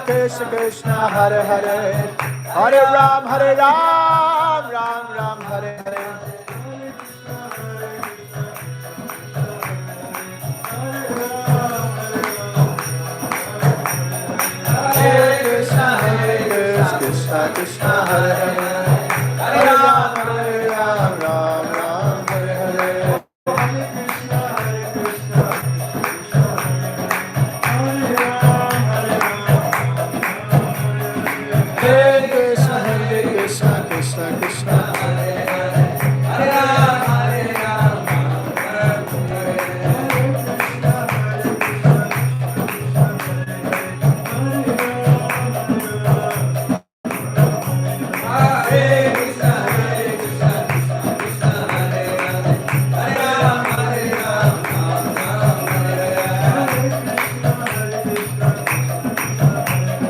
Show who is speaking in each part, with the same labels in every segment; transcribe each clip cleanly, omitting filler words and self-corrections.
Speaker 1: Krishna Krishna Hare Hare Hare Ram Ram Ram Hare Hare Hare Krishna Krishna Krishna Hare Hare Hare Ram Ram Hare Hare Krishna Krishna Hare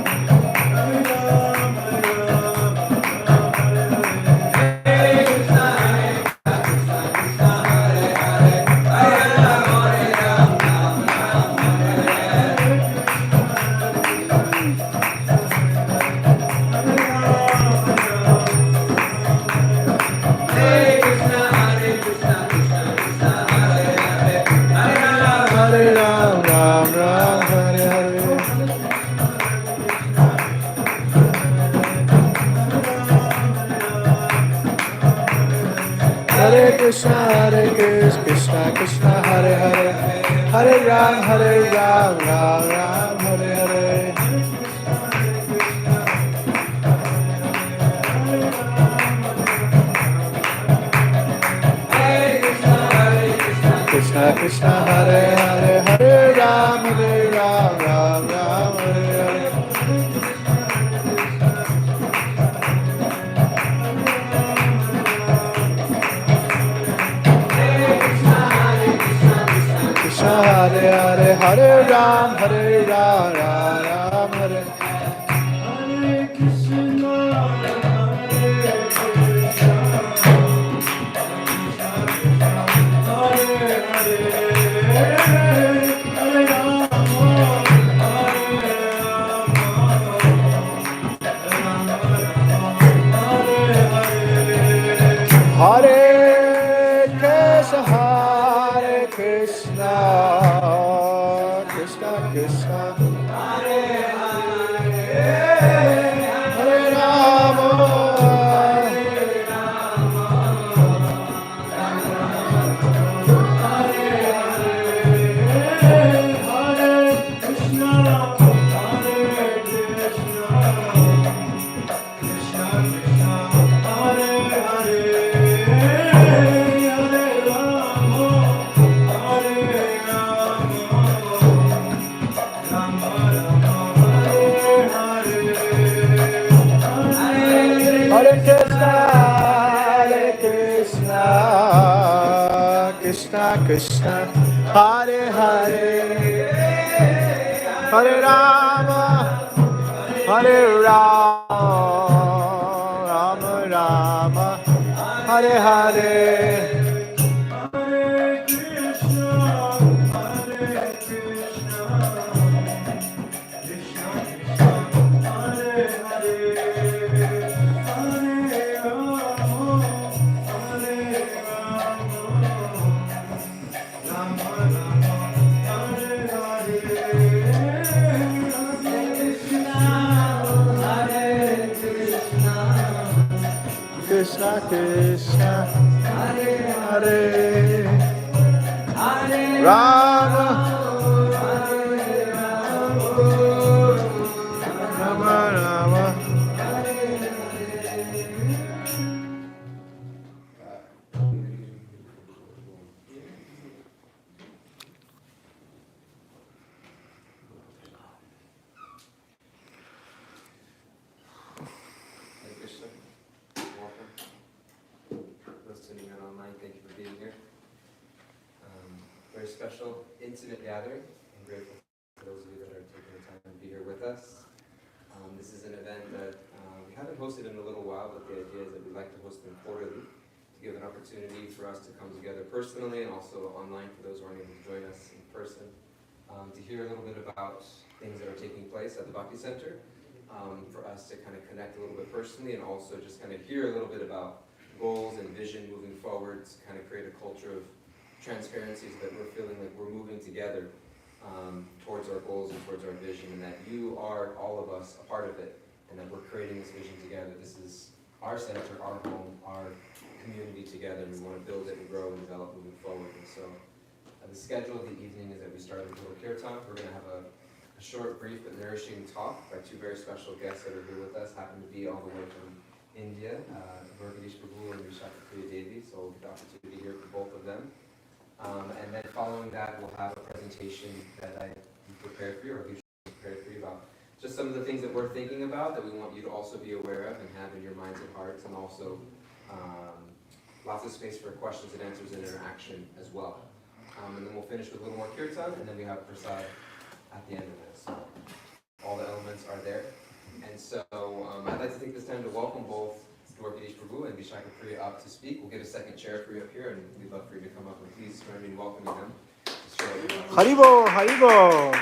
Speaker 1: Hare Hare Ram Krishna Krishna Hare Hare Hare Ram Ram Hare Hare Krishna Krishna Hare Hare Hare Ram Ram Hare Hare Hare Hare Hare Ram Ram Hare Hare Krishna Hare Krishna Krishna Krishna Hare Hare Hare Rama Krishna Krishna Hare Hare Hare Rama Rama Rama Hare Hare Krishna Krishna Hare Hare Rama Rama Rama
Speaker 2: special, intimate gathering. I'm grateful for those of you that are taking the time to be here with us. This is an event that we haven't hosted in a little while, but the idea is that we'd like to host them quarterly to give an opportunity for us to come together personally and also online for those who aren't able to join us in person, to hear a little bit about things that are taking place at the Bhakti Center, for us to kind of connect a little bit personally and also just kind of hear a little bit about goals and vision moving forward to kind of create a culture of transparency so that we're feeling like we're moving together towards our goals and towards our vision, and that you are, all of us, a part of it, and that we're creating this vision together. This is our center, our home, our community together, and we want to build it and grow and develop moving forward. And so the schedule of the evening is that we start with a little kirtan. We're going to have a short, brief, but nourishing talk by two very special guests that are here with us, happen to be all the way from India, Bhakti Prabhu and Vishakha Devi, so we'll get the opportunity to hear from both of them. And then following that, we'll have a presentation that I prepared for you, or prepared for you, about just some of the things that we're thinking about that we want you to also be aware of and have in your minds and hearts, and also lots of space for questions and answers and interaction as well. And then we'll finish with a little more kirtan, and then we have prasad at the end of it. So all the elements are there. And so I'd like to take this time to welcome both Dwarkadish Prabhu and Vishakha Priya up to speak. We'll get a second chair for you up here, and we'd love for you to come up and please join me in welcoming them.
Speaker 1: Haribo, Haribo.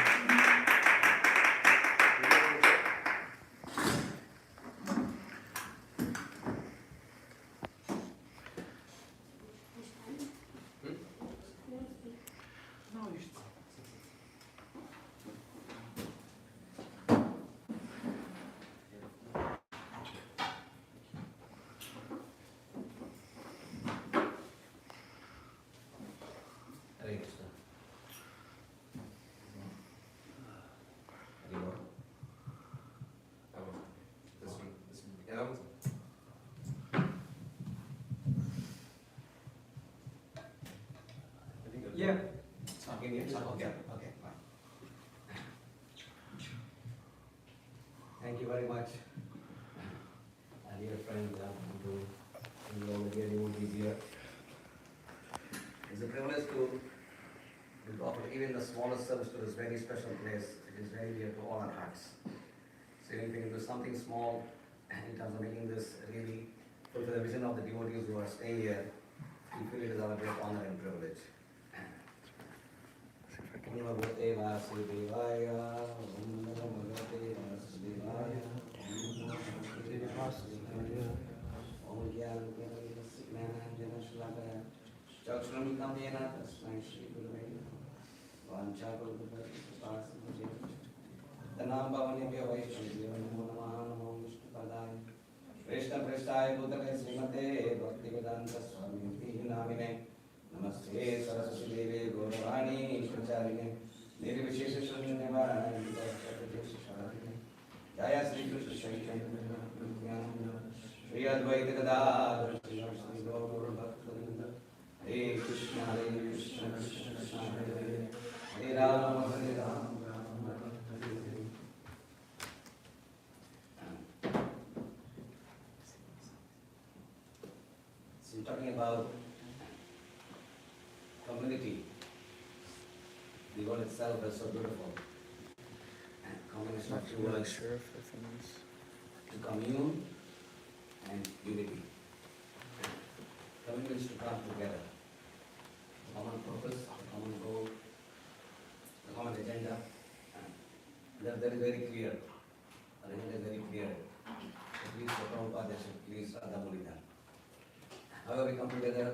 Speaker 3: Yeah. Okay, fine. Thank you very much. And dear friends, you all here, you will be here. It's a privilege to offer even the smallest service to this very special place. It is very dear to all our hearts. So if we can do something small in terms of making this really fulfill the vision of the devotees who are staying here, we feel it is our great honor and privilege. Om Namo Bhagavate Vasudevaya, Om Namo Bhagavate Vasudevaya, Om Namo Bhagavate Vasudevaya, Om Jnana Jnana Shlakaya, Chakshram Yena Tasmai Shri Gurave Namaha, Vanchakalpataru Pasamajena, Tanam Bhavanebhyo Vaishnavyo Namo Namaha Namo Vishnupadaya, Krishna Prishthaya Bhutale Srimate Bhaktivedanta Swami Namine, Namaste Saraswati Devi Gauravani Pracharine Nirvishesha Shunyavarani Jaya Sri Krishna Chaitanya Shri Advaita Gadadhara Shri Gaura Bhaktivinoda Hare Krishna Krishna Krishna Hare Hare Rama Hare Rama Rama Hare Hare. So we're talking about community. The word itself is so beautiful. And common structure words to commune and unity. Community is to come together. The common purpose, the common goal, the common agenda. That is very clear. The agenda is very clear. At least for Prabhupada, they should please Radha Mulita. However, we come together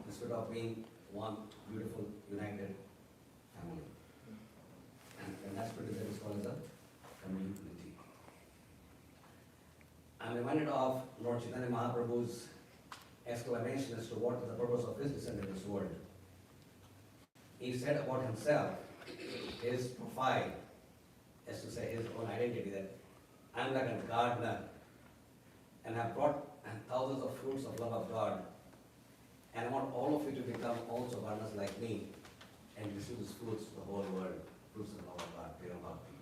Speaker 3: instead of being one beautiful, united family. And that's what is called as a community. I'm reminded of Lord Chaitanya Mahaprabhu's exclamation as to what is the purpose of his descent in this world. He said about himself, his profile, as to say his own identity, that I'm like a gardener and have brought thousands of fruits of love of God. And I want all of you to become also gardeners like me and receive these fruits to the whole world, fruits of the love of God, pure Bhakti.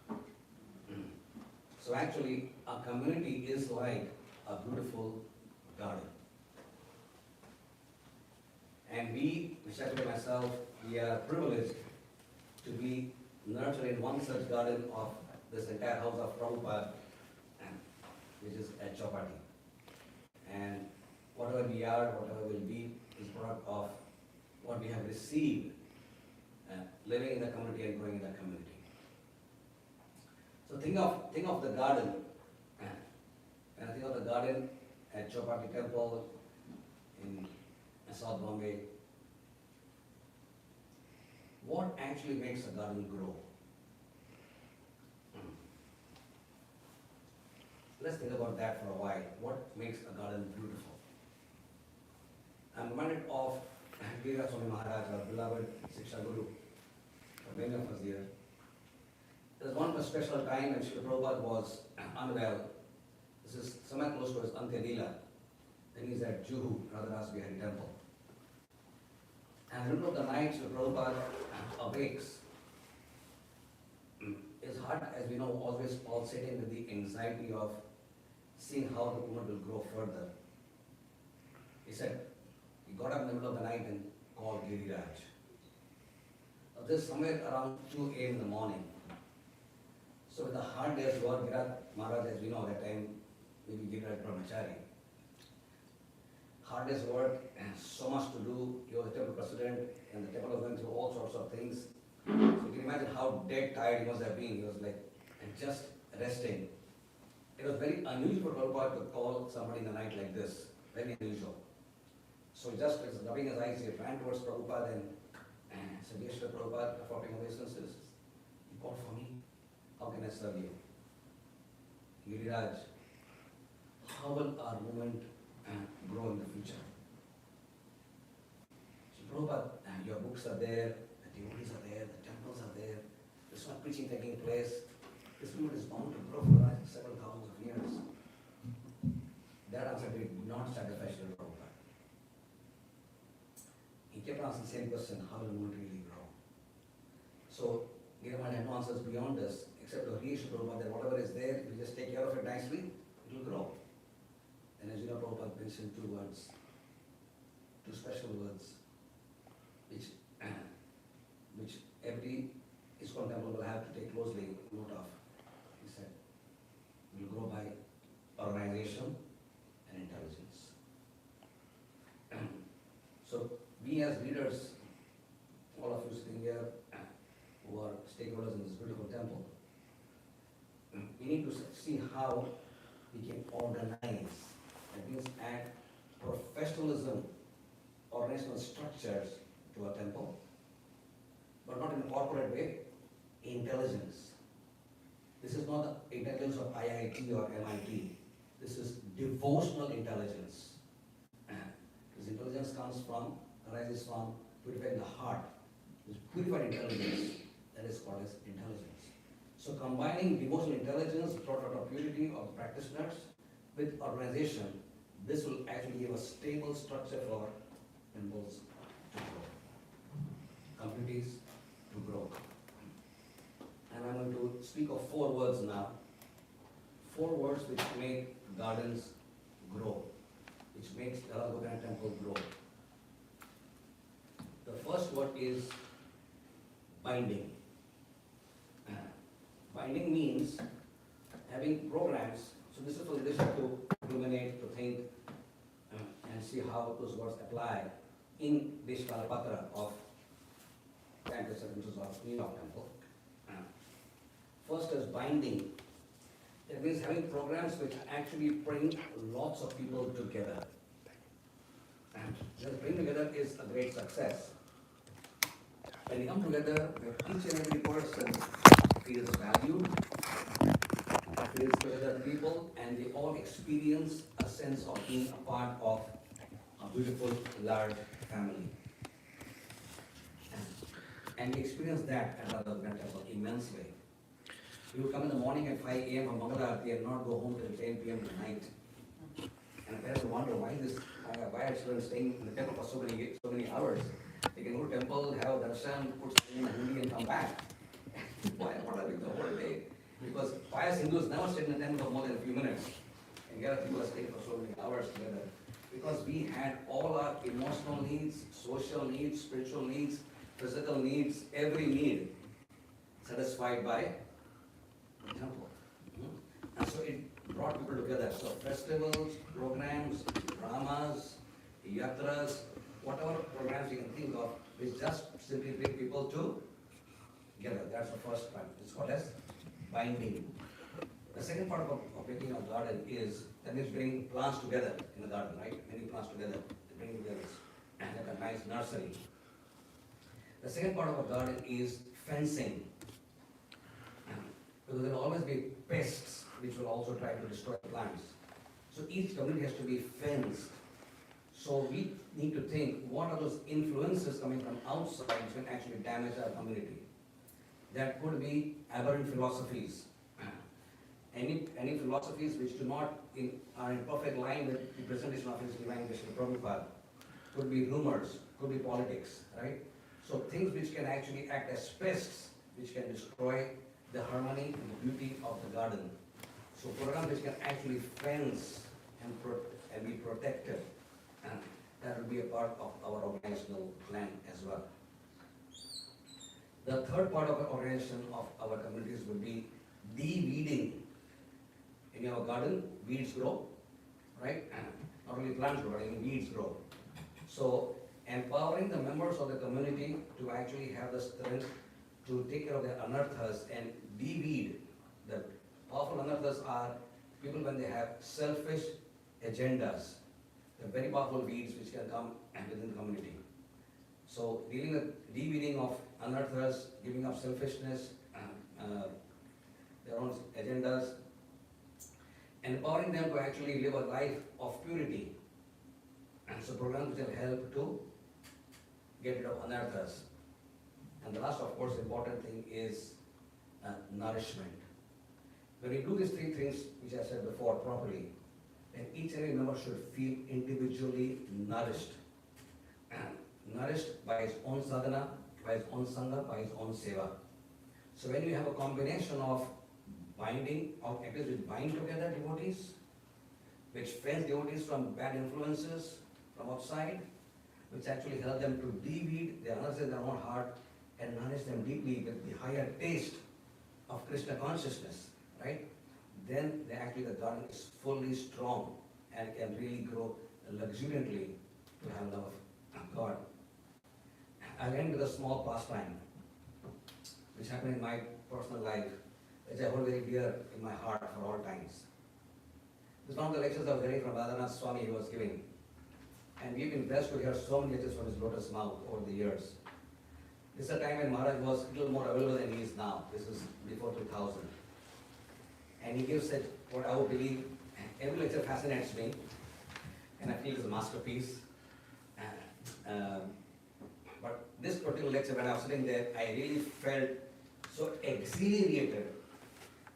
Speaker 3: So actually, a community is like a beautiful garden. And we, especially myself, we are privileged to be nurtured in one such garden of this entire house of Prabhupada, which is at Chowpatty. And whatever we are, whatever will be, is product of what we have received, living in the community and growing in the community. So think of the garden, and I think of the garden at Chowpatty Temple in South Bombay. What actually makes a garden grow? Let's think about that for a while. What makes a garden beautiful? I'm reminded of Giriraj Swami Maharaj, our beloved Siksha Guru, for many of us here. There was one special time when Srila Prabhupada was unwell. This is somewhere close to his Antya Leela. Then he's at Juhu, Radharas Bihari Temple. And in the middle of the night, Srila Prabhupada awakes. His heart, as we know, always pulsating with the anxiety of seeing how the movement will grow further. He said, he got up in the middle of the night and called Giriraj. This is somewhere around 2 a.m. in the morning. So with the hard day's work, Giriraj Maharaj, as we know, at that time, maybe Giriraj Brahmachari. Hard day's work and so much to do. He was the temple president and the temple was going through all sorts of things. So you can imagine how dead tired he must have been. He was like just resting. It was very unusual for Prabhupada to call somebody in the night like this. Very unusual. So he just rubbing his eyes, he ran towards Prabhupada and said, "Yes, Prabhupada, performing obeisances. You called for me. How can I serve you?" Giriraj, how will our movement grow in the future? So Prabhupada, your books are there, the devotees are there, the temples are there, there's not preaching taking place. This movement is bound to grow for several thousands of years. That answer did not satisfy Srila Prabhupada. He kept asking the same question, how will the movement really grow? So Giriraj had no answers beyond this, except to reassure Prabhupada that whatever is there, if you just take care of it nicely, it will grow. And as you know, Prabhupada mentioned two special words, which every ISKCON temple will have to take closely note of. He said, will grow by organization and intelligence. So we as leaders, all of you sitting here, who are stakeholders in this beautiful temple, we need to see how we can organize. That means add professionalism, organizational structures to a temple, but not in a corporate way, intelligence. This is not the intelligence of IIT or MIT. This is devotional intelligence. This intelligence arises from purifying the heart. This purified intelligence, that is called as intelligence. So combining devotional intelligence, thought of purity of practitioners with organization, this will actually give a stable structure for temples to grow, communities to grow. And I'm going to speak of 4 words now. 4 words which make gardens grow, which makes the Govinda temple grow. The first word is binding. Binding means having programs. So this is for leadership to ruminate, to think, and see how those words apply in this Kalapatra of Campus Services of New York Temple. First is binding. It means having programs which actually bring lots of people together. And this bring together is a great success. When you come together, where each and every person feels valued, feels together people, and they all experience a sense of being a part of a beautiful, large family. And we experience that at Radha Temple immensely. We would come in the morning at 5 a.m. for Mangala Aarti and not go home till 10 p.m. at night. And parents would wonder why are children staying in the temple for so many hours? They can go to temple, have darshan, put something in the hundi and come back. Why not having the whole day? Because pious Hindus never stay in the temple for more than a few minutes. And here people are staying for so many hours together. because we had all our emotional needs, social needs, spiritual needs, physical needs, every need satisfied by the temple. And so it brought people together. So festivals, programs, dramas, yatras, whatever programs you can think of, which just simply bring people together. That's the first part. It's called as binding. The second part of making a garden is, that means bringing plants together in the garden, right? Many plants together, they bring together like a nice nursery. The second part of a garden is fencing. Because there will always be pests which will also try to destroy plants. So each community has to be fenced. So we need to think, what are those influences coming from outside which can actually damage our community? That could be aberrant philosophies. Any philosophies which are in perfect line with the presentation of His Divine Grace of Prabhupada. Could be rumors, could be politics, right? So things which can actually act as pests, which can destroy the harmony and the beauty of the garden. So programs which can actually fence and be protected, and that will be a part of our organizational plan as well. The third part of the organization of our communities would be de-weeding. In your garden, weeds grow, right? Not only plants grow, but even weeds grow. So empowering the members of the community to actually have the strength to take care of their anarthas and de-weed. The powerful anarthas are people when they have selfish agendas. They're very powerful weeds which can come within the community. So dealing with de-weeding of anarthas, giving up selfishness, their own agendas, empowering them to actually live a life of purity. And so programs which will help to get rid of anarthas. And the last, of course, important thing is nourishment. When we do these three things, which I said before properly, then each and every member should feel individually nourished. And nourished by his own sadhana, by his own sangha, by his own seva. So when you have a combination of binding, of activities which bind together devotees, which fence devotees from bad influences from outside, which actually help them to de-weed their anarthas in their own heart and nourish them deeply with the higher taste of Krishna consciousness, right? Then the garden is fully strong and can really grow luxuriantly to have love of God. I'll end with a small pastime, which happened in my personal life, which I hold very dear in my heart for all times. This is one of the lectures I was hearing from Radhanath Swami he was giving. And we've been blessed to hear so many lectures from his lotus mouth over the years. This is a time when Maharaj was a little more available than he is now. This is before 2000. And he gives it, what I would believe, every lecture fascinates me. And I feel it's a masterpiece. But this particular lecture, when I was sitting there, I really felt so exhilarated,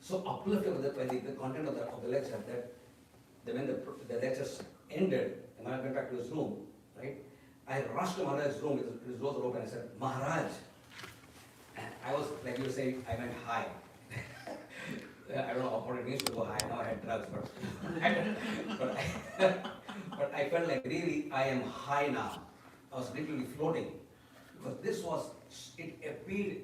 Speaker 3: so uplifted with the content of the lecture that when the lecture ended, and Maharaj went back to his room, right? I rushed to Maharaj's room with his doors open and I said, Maharaj. And I was, like you were saying, I went high. I don't know what it means to go high. Now I had drugs, but I felt like really I am high now. I was literally floating. Because this was, it appealed,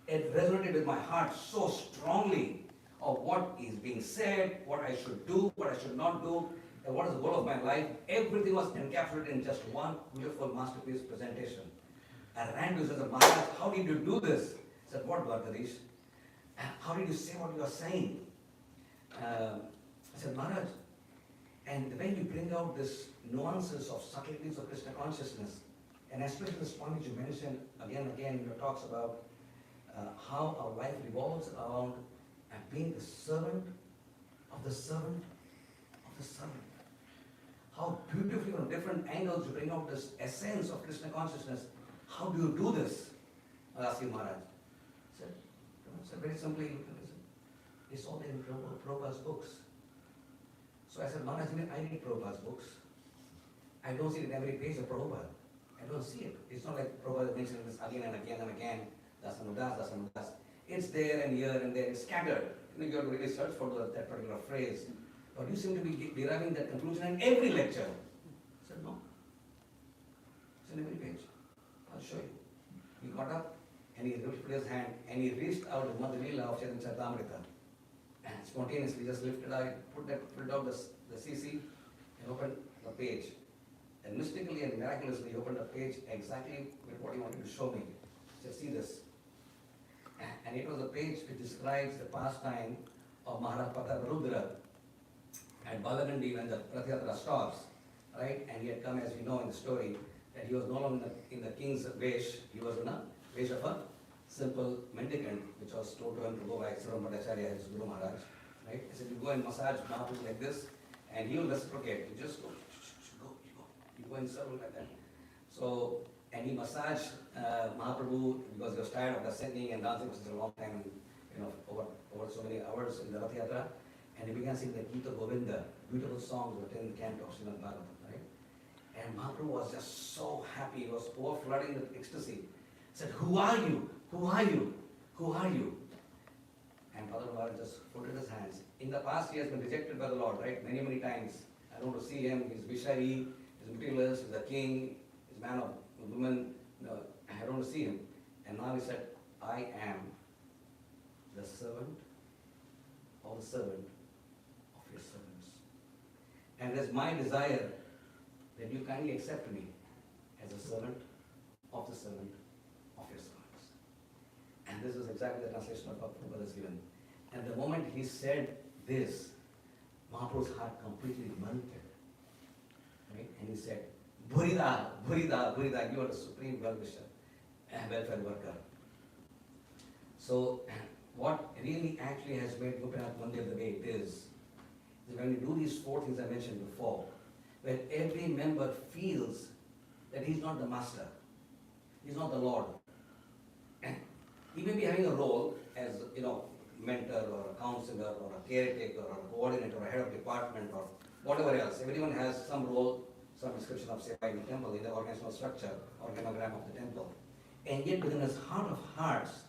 Speaker 3: it resonated with my heart so strongly of what is being said, what I should do, what I should not do, and what is the goal of my life. Everything was encapsulated in just one beautiful masterpiece presentation. I ran to him and said, Maharaj, how did you do this? I said, what, Dwarkadish? How did you say what you are saying? I said, Maharaj, and when you bring out this nuances of subtleties of Krishna consciousness, and especially this point which you mentioned again and again in your talks about how our life revolves around being the servant of the servant of the servant. How beautifully from different angles you bring out this essence of Krishna consciousness. How do you do this? I asked him, Maharaj. I said very simply, it's all in Prabhupada's books. So I said, Maharaj, I read Prabhupada's books. I don't see it in every page of Prabhupada. I don't see it. It's not like Prabhupada mentions this again and again and again. Das. It's there and here and there. It's scattered. You have to really search for that particular phrase. But you seem to be deriving that conclusion in every lecture. said, no. It's in every page. I'll show you. He got up and he lifted his hand and he reached out the Madhya Leela of Chaitanya Charitamrita and spontaneously just lifted out, pulled out the CC and opened the page. And mystically and miraculously he opened the page exactly with what he wanted to show me. He said, see this. And it was a page which describes the pastime of Maharaj Rudra at Balagandi when the Rath Yatra stops, right? And he had come, as we know in the story, that he was no longer in the king's vesh, he was in a vesh of a simple mendicant, which was told to him to go by Saram Bhattacharya, his Guru Maharaj, right? He said, you go and massage Mahaprabhu like this, and he will reciprocate. You just go, you go and circle like that. So, and he massaged Mahaprabhu because he was tired of ascending and dancing for such a long time, over so many hours in the Rath Yatra. And he began singing the Gita Govinda, beautiful songs of 10 cantos, Bhagavatam, right? And Mahaprabhu was just so happy, he was overflooding with ecstasy. He said, who are you? Who are you? Who are you? And Father Maharaj just folded his hands. In the past, he has been rejected by the Lord, right? Many, many times. I don't want to see him, he's Vishari, he's materialist, he's a king, he's a man of women. No, I don't want to see him. And now he said, I am the servant of the servant of your servants. And it is my desire that you kindly accept me as a servant of the servant of your servants. And this is exactly the translation of what Prabhupada has given. And the moment he said this, Mahaprabhu's heart completely melted. Right? And he said, Bhurida, Bhurida, Bhurida, you are the supreme well-wisher and welfare worker. So, what really actually has made Gopinath Mandir the way it is when we do these four things I mentioned before, where every member feels that he's not the master, he's not the Lord. And he may be having a role as, mentor or a counselor or a caretaker or a coordinator or a head of department or whatever else. Everyone has some role, some description of seva in the temple, in the organizational structure, organogram of the temple. And yet within his heart of hearts,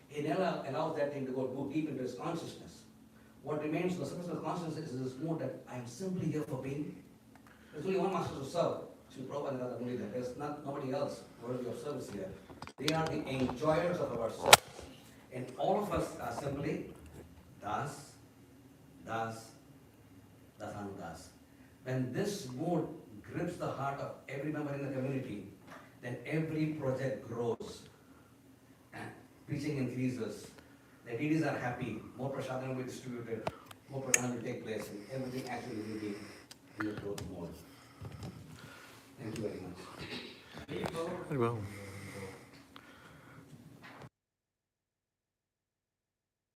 Speaker 3: he never allows that thing to go deep into his consciousness. What remains to the surface of the consciousness is this mode that I am simply here for being. There's only one master to serve. Sri Prabhupada and Radha Muni there. There's nobody else worthy of service here. They are the enjoyers of our service. And all of us are simply Das, Das, Dasanudas. When this mode grips the heart of every member in the community, then every project grows. And preaching increases. The deities are happy. More prasadam will be distributed. More pradhan will take place. And everything actually will be in the growth mode. Thank you very much.
Speaker 1: Very well.